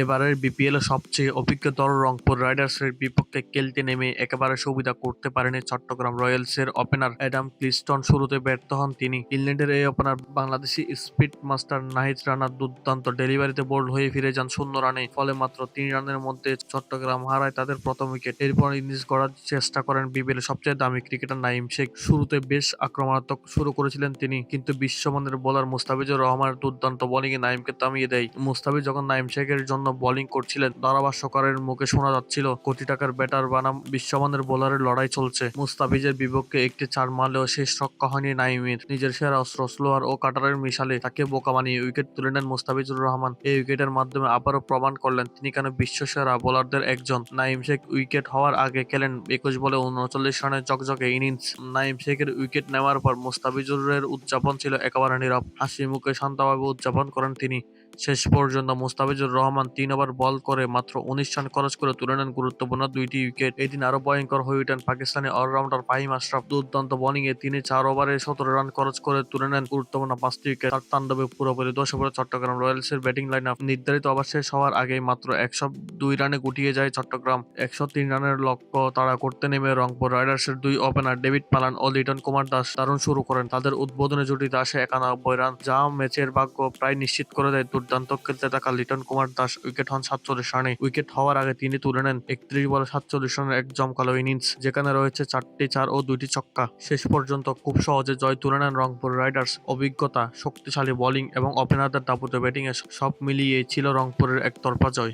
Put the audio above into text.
এবারের বিপিএলে সবচেয়ে অভিজ্ঞ দল রংপুর রাইডার্সের বিপক্ষে খেলতে নেমে একেবারে সুবিধা করতে পারেনি চট্টগ্রাম রয়্যালসের ওপেনার অ্যাডাম ক্লিস্টন। শুরুতে ব্যর্থ হন তিনি। ইংল্যান্ডের এই opener Bangladeshi speed master Nahid রানার দুর্দান্ত ডেলিভারিতে বোল্ড হয়ে ফিরে যান 0 রানে। ফলে মাত্র 3 রানের মধ্যে চট্টগ্রাম হারায় তাদের প্রথম উইকেট। এরপর ইনিংস গড়ার চেষ্টা করেন বিপিএলের সবচেয়ে দামি ক্রিকেটার নাঈম শেখ। শুরুতে বেশ আক্রমণাত্মক শুরু করেছিলেন তিনি, কিন্তু বিশ্বমানের বোলার মুস্তাফিজুর রহমানের দুর্দান্ত বোলিংয়ে নাঈমকে থামিয়ে দেয়। মুস্তাফিজ যখন নাঈম শেখের জন্য বোলিং করছিলেন, ধারাভাষ্যকারের মুখে শোনা যাচ্ছিল, কোটি টাকার ব্যাটার বানাম বিশ্বমানের বোলারের লড়াই চলছে। মুস্তাফিজের বিপক্ষে একটি 4 মারলেও শেষ রক্ষা হয়নি নাঈমের। নিজের সেরা অস্ত্র স্লোয়ার ও কাটারের মিশালে তাকে বোকা বানিয়ে উইকেট তুলে নেন মুস্তাফিজুর রহমান। এই উইকেটের মাধ্যমে আবারও প্রমাণ করলেন তিনি কেন বিশ্বসেরা বোলারদের একজন। নাঈম শেখ উইকেট হওয়ার আগে খেলেন 21 বলে 39 রানের ঝকঝকে ইনিংস। নাঈম শেখের উইকেট নেওয়ার পর মুস্তাফিজুরের উদযাপন ছিল একেবারে নীরব। হাসি মুখে শান্তভাবে উদযাপন করেন তিনি। শেষ পর্যন্ত মুস্তাফিজুর রহমান 3 ওভার বল করে মাত্র 19 রান খরচ করে তুলে নেন গুরুত্বপূর্ণ 2টি উইকেট। এদিন আরো ভয়ঙ্কর হয়ে ওঠেন পাকিস্তানি অলরাউন্ডার ফাহিম আশরাফ। দুর্দান্ত বোলিংয়ে তিনি 4 ওভারে 17 রান খরচ করে তুলে নেন গুরুত্বপূর্ণ 5টি উইকেট। তার তাণ্ডবে পুরোপুরি ধসে পড়ে চট্টগ্রাম রয়্যালসের ব্যাটিং লাইন আপ। নির্ধারিত ওভার শেষ হওয়ার আগেই মাত্র 102 রানে গুটিয়ে যায় চট্টগ্রাম। 103 রানের লক্ষ্য তাড়া করতে নেমে রংপুর রাইডার্সের 2 ওপেনার ডেভিড পালান ও লিটন কুমার দাস দারুণ শুরু করেন। তাদের উদ্বোধনী জুটিতে আসে 91 রান, যা ম্যাচের ভাগ্য প্রায় নিশ্চিত করে দেয়। দুর্দান্ত খেলতে থাকা লিটন কুমার দাস উইকেট হন 47 রানে। উইকেট হওয়ার আগে তিনি তুলে নেন 31 বলে 47 রানের এক জমকালো ইনিংস, যেখানে রয়েছে 4টি 4 ও 2টি ছক্কা। শেষ পর্যন্ত খুব সহজে জয় তুলে নেন রংপুর রাইডার্স। অভিজ্ঞতা, শক্তিশালী বোলিং এবং ওপেনারদের দাপুটে ব্যাটিংয়ে সব মিলিয়ে ছিল রংপুরের একতরফা জয়।